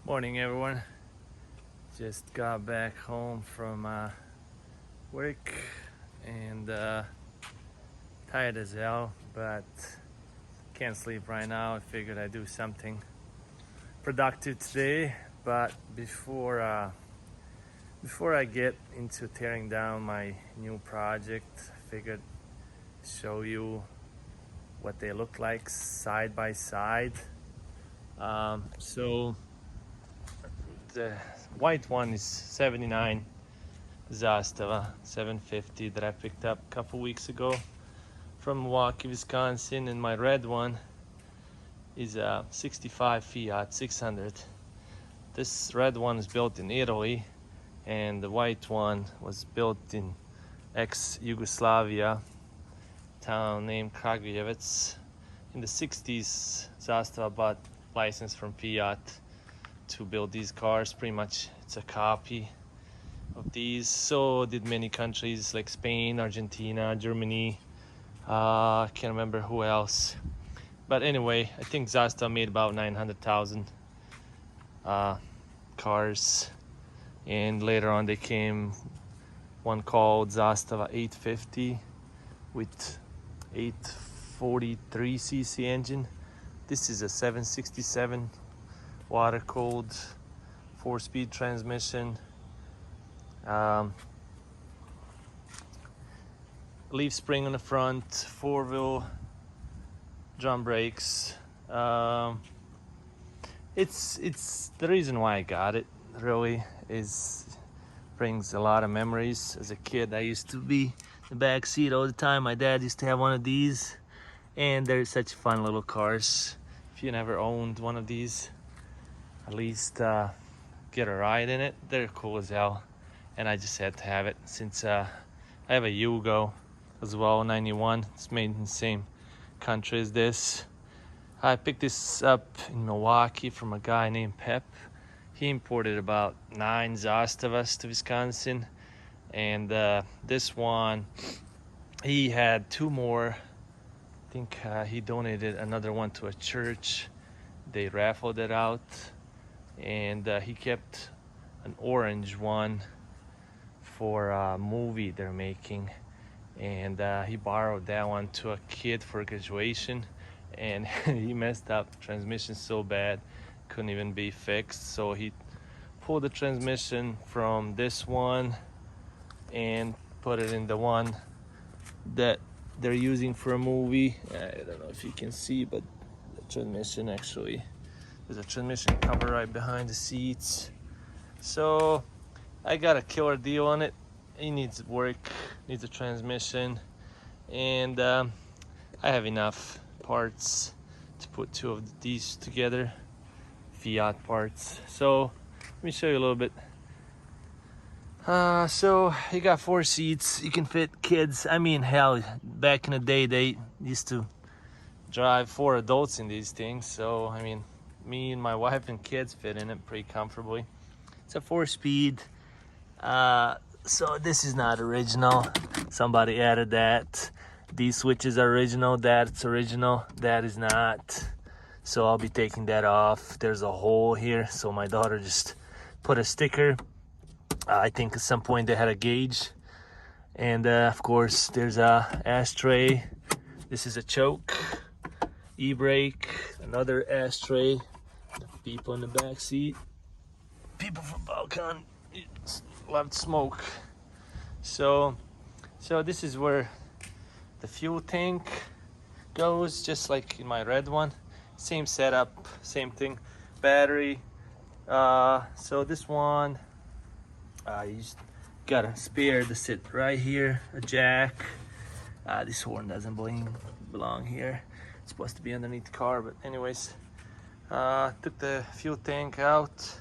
Morning everyone, just got back home from work and tired as hell, but can't sleep right now. I figured I'd do something productive today, but before I get into tearing down my new project, I figured show you what they look like side by side. So the white one is 79 Zastava 750 that I picked up a couple weeks ago from Milwaukee, Wisconsin, and my red one is a 65 Fiat 600. This red one is built in Italy, and the white one was built in ex-Yugoslavia town named Kragujevac. In the 60s, Zastava bought license from Fiat to build these cars. Pretty much it's a copy of these. So did many countries like Spain, Argentina, Germany, I can't remember who else, but anyway, I think Zastava made about 900,000 cars, and later on they came one called Zastava 850 with 843cc engine. This is a 767 water-cooled 4-speed transmission. Leaf spring on the front, 4-wheel drum brakes. It's the reason why I got it, really, is brings a lot of memories. As a kid, I used to be in the back seat all the time. My dad used to have one of these, and they're such fun little cars. If you never owned one of these, at least get a ride in it. They're cool as hell, and I just had to have it since I have a Yugo as well, 91. It's made in the same country as this. I picked this up in Milwaukee from a guy named Pep. He imported about 9 Zastavas to Wisconsin, and this one, he had 2 more. I think he donated another one to a church. They raffled it out, and he kept an orange one for a movie they're making, and he borrowed that one to a kid for graduation, and he messed up the transmission so bad couldn't even be fixed, so he pulled the transmission from this one and put it in the one that they're using for a movie. I don't know if you can see, but the transmission, actually there's a transmission cover right behind the seats. So I got a killer deal on it. It needs work, needs a transmission, and I have enough parts to put 2 of these together, Fiat parts. So let me show you a little bit. So you got 4 seats. You can fit kids. I mean, hell, back in the day they used to drive 4 adults in these things. So I mean, me and my wife and kids fit in it pretty comfortably. It's a 4-speed. So this is not original. Somebody added that. These switches are original. That's original. That is not. So I'll be taking that off. There's a hole here, so my daughter just put a sticker. I think at some point they had a gauge. And of course there's a ashtray. This is a choke, e-brake, another ashtray. People in the back seat. People from Balkan love to smoke. So this is where the fuel tank goes, just like in my red one. Same setup, same thing. Battery. So this one, you just got a spare to sit right here, a jack. This horn doesn't belong here. It's supposed to be underneath the car, but anyways, took the fuel tank out.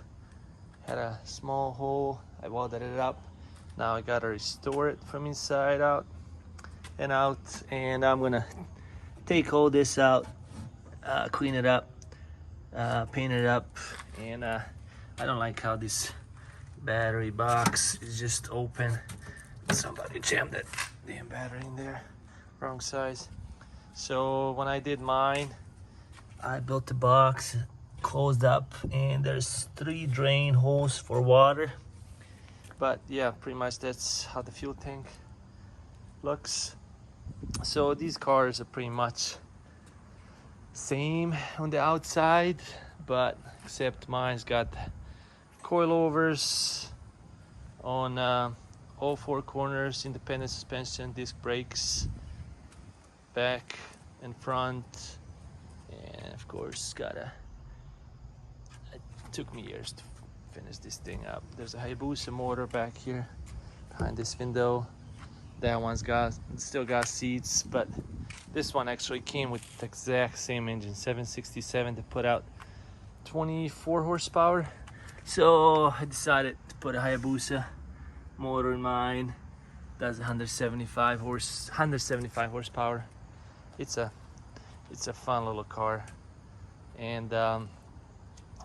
Had a small hole. I welded it up. Now I gotta restore it from inside out, and I'm gonna take all this out, clean it up, paint it up, and I don't like how this battery box is just open. Somebody jammed that damn battery in there, wrong size. So when I did mine, I built the box, closed up, and there's 3 drain holes for water. But yeah, pretty much that's how the fuel tank looks. So these cars are pretty much same on the outside, but except mine's got coilovers on all 4 corners, independent suspension, disc brakes, back and front, and of course it took me years to finish this thing up. There's a Fiatbusa motor back here behind this window. That one's still got seats, but this one actually came with the exact same engine, 767, to put out 24 horsepower. So I decided to put a Fiatbusa motor in mine. Does 175 horsepower. It's a fun little car. And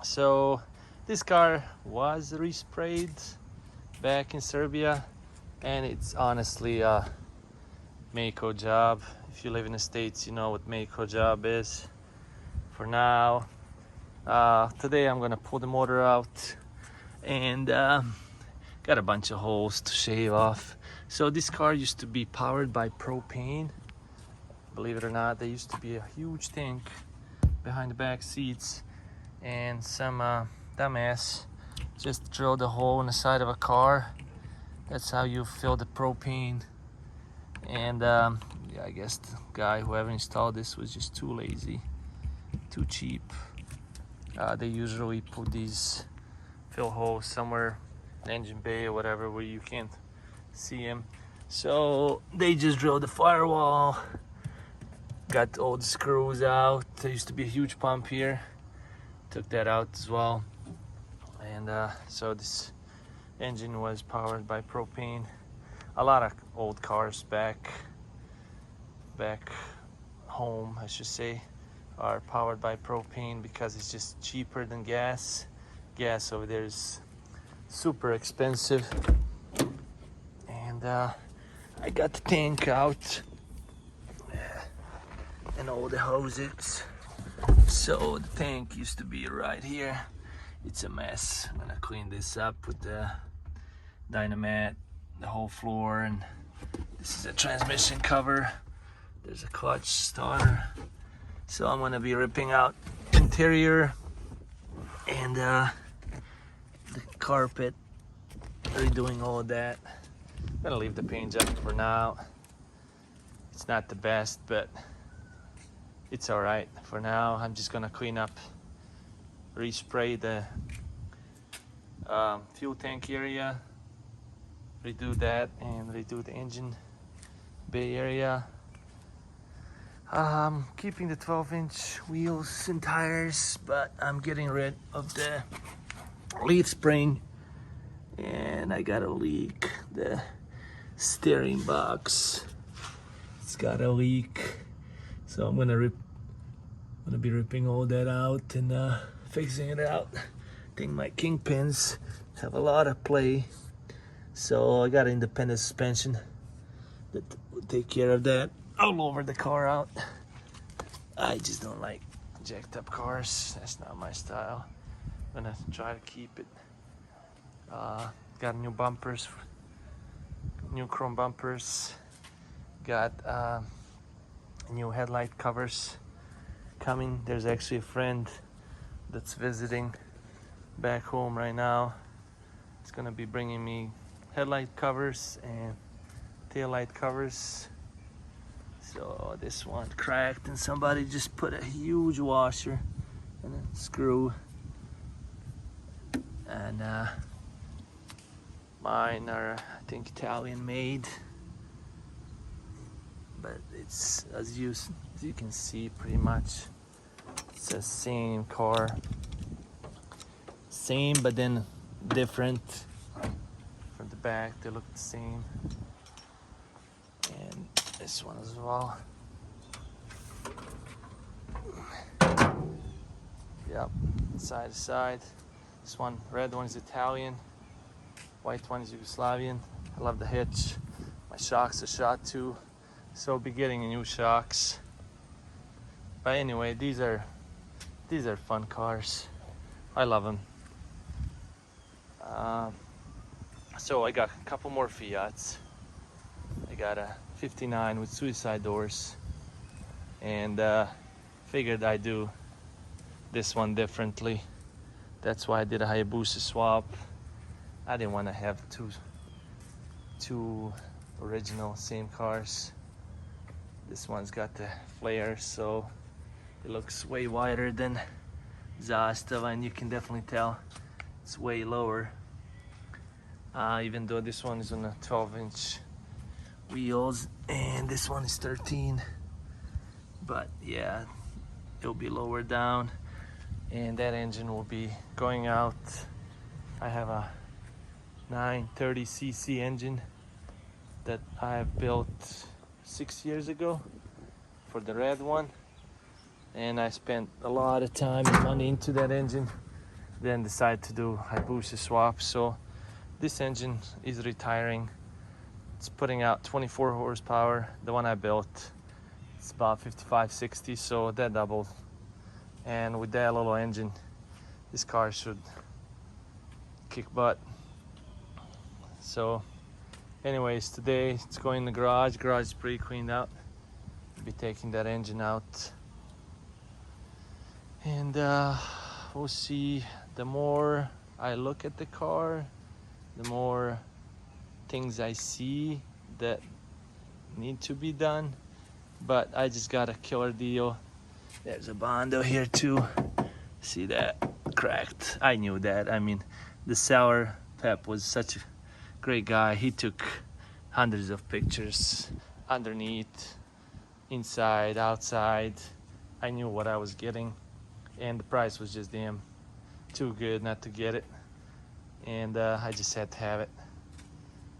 so this car was resprayed back in Serbia, and it's honestly a Mako job. If you live in the States, you know what Mako job is. For now, today I'm gonna pull the motor out, and got a bunch of holes to shave off. So this car used to be powered by propane. Believe it or not, there used to be a huge tank behind the back seats, and some dumbass just drilled a hole in the side of a car. That's how you fill the propane. And yeah, I guess the guy whoever installed this was just too lazy, too cheap. They usually put these fill holes somewhere in the engine bay or whatever where you can't see them. So they just drilled the firewall, got all the screws out. There used to be a huge pump here, took that out as well. And so this engine was powered by propane. A lot of old cars back home, I should say, are powered by propane because it's just cheaper than gas. Gas over there is super expensive. And I got the tank out and all the hoses. So the tank used to be right here. It's a mess. I'm gonna clean this up with the Dynamat, the whole floor, and this is a transmission cover. There's a clutch starter. So I'm gonna be ripping out interior and the carpet, redoing all of that. I'm gonna leave the paint job for now. It's not the best, but it's all right for now. I'm just gonna clean up, respray the fuel tank area, redo that, and redo the engine bay area. Keeping the 12-inch wheels and tires, but I'm getting rid of the leaf spring, and I got a leak. The steering box, it's got a leak, so I'm gonna be ripping all that out and fixing it out. I think my kingpins have a lot of play, so I got an independent suspension that will take care of that. I'll lower the car out. I just don't like jacked up cars. That's not my style. I'm gonna try to keep it. Got new bumpers, new chrome bumpers. Got new headlight covers coming. There's actually a friend that's visiting back home right now. It's gonna be bringing me headlight covers and tail light covers. So this one cracked, and somebody just put a huge washer and a screw, and mine are, I think, Italian made, but it's as you can see, pretty much it's the same car, same but then different. From the back they look the same, and this one as well. Yep, side to side. This one, red one is Italian, white one is Yugoslavian. I love the hitch. My shocks are shot too, so I'll be getting new shocks. But anyway, these are fun cars. I love them. So I got a couple more Fiats. I got a 59 with suicide doors, and figured I'd do this one differently. That's why I did a Hayabusa swap. I didn't want to have two original same cars. This one's got the flare, so it looks way wider than Zastava, and you can definitely tell it's way lower. Even though this one is on a 12-inch wheels and this one is 13, but yeah, it'll be lower down, and that engine will be going out. I have a 930cc engine that I have built 6 years ago for the red one, and I spent a lot of time and money into that engine, then decided to do Hayabusa swap. So this engine is retiring. It's putting out 24 horsepower. The one I built, it's about 55, 60, so that doubled. And with that little engine, this car should kick butt. So anyways, today it's going in the garage. Garage is pretty cleaned out. I'll be taking that engine out. And we'll see. The more I look at the car, the more things I see that need to be done. But I just got a killer deal. There's a Bondo here too. See that? Cracked. I knew that. I mean, the seller, Pep, was such a great guy. He took hundreds of pictures underneath, inside, outside. I knew what I was getting, and the price was just damn too good not to get it. And I just had to have it.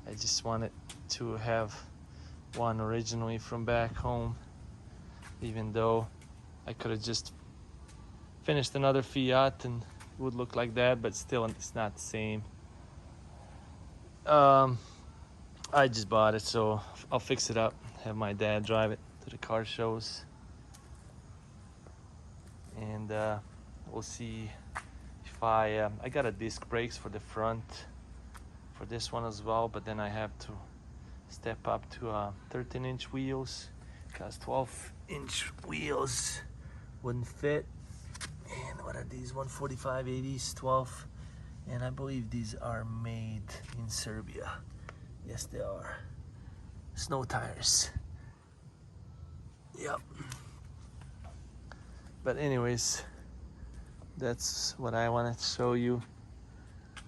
I just wanted to have one originally from back home, even though I could have just finished another Fiat and it would look like that, but still it's not the same. I just bought it, so I'll fix it up, have my dad drive it to the car shows, and we'll see if I got a disc brakes for the front for this one as well, but then I have to step up to 13-inch wheels because 12-inch wheels wouldn't fit. And what are these? 145/80s 12, and I believe these are made in Serbia. Yes, they are. Snow tires. Yep. But anyways, that's what I wanted to show you.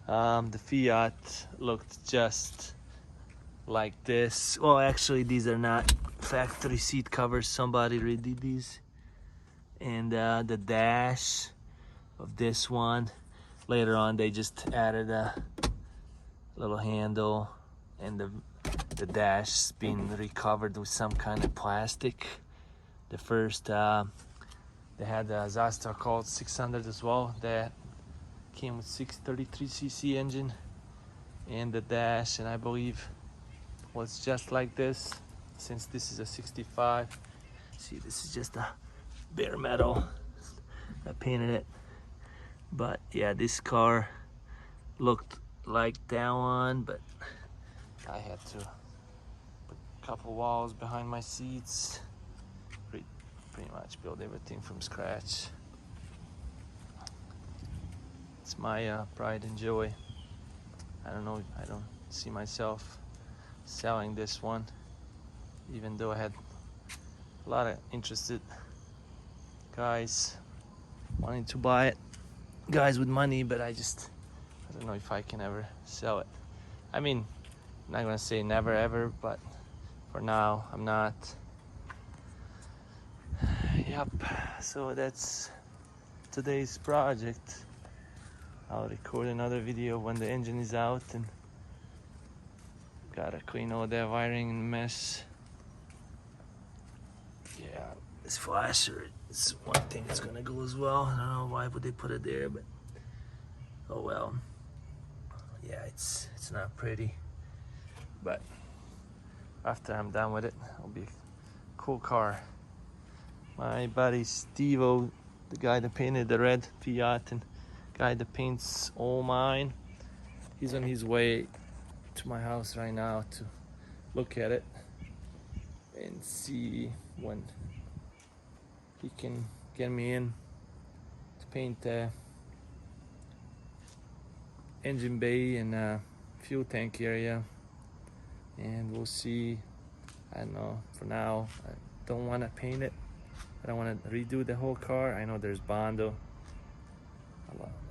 The Fiat looked just like this. Well, actually, these are not factory seat covers. Somebody redid these. And the dash of this one, later on they just added a little handle, and the dash has been recovered with some kind of plastic. The first they had a Zastava called 600 as well, that came with 633cc engine, and the dash, and I believe was just like this. Since this is a 65, see, this is just a bare metal. I painted it, but yeah, this car looked like that one, but I had to put a couple walls behind my seats, pretty much build everything from scratch. It's my pride and joy. I don't know, I don't see myself selling this one, even though I had a lot of interested guys wanting to buy it, guys with money, but I don't know if I can ever sell it. I mean, I'm not gonna say never ever, but for now I'm not. Yep, so that's today's project. I'll record another video when the engine is out, and gotta clean all that wiring and mess. Yeah, this flasher is one thing that's gonna go as well. I don't know why would they put it there, but oh well. Yeah, it's not pretty, but after I'm done with it, it'll be a cool car. My buddy Stevo, the guy that painted the red Fiat and guy that paints all mine, he's on his way to my house right now to look at it and see when he can get me in to paint the engine bay and fuel tank area, and we'll see. I don't know, for now I don't want to paint it. I don't want to redo the whole car. I know there's Bondo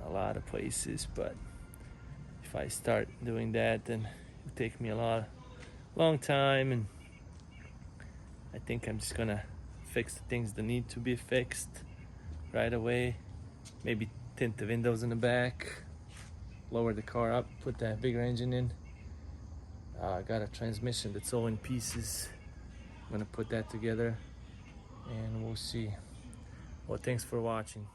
a lot of places, but if I start doing that, then it'll take me a long time, and I think I'm just gonna fix the things that need to be fixed right away. Maybe tint the windows in the back, lower the car up, put that bigger engine in. I got a transmission that's all in pieces. I'm gonna put that together and we'll see. Well, thanks for watching.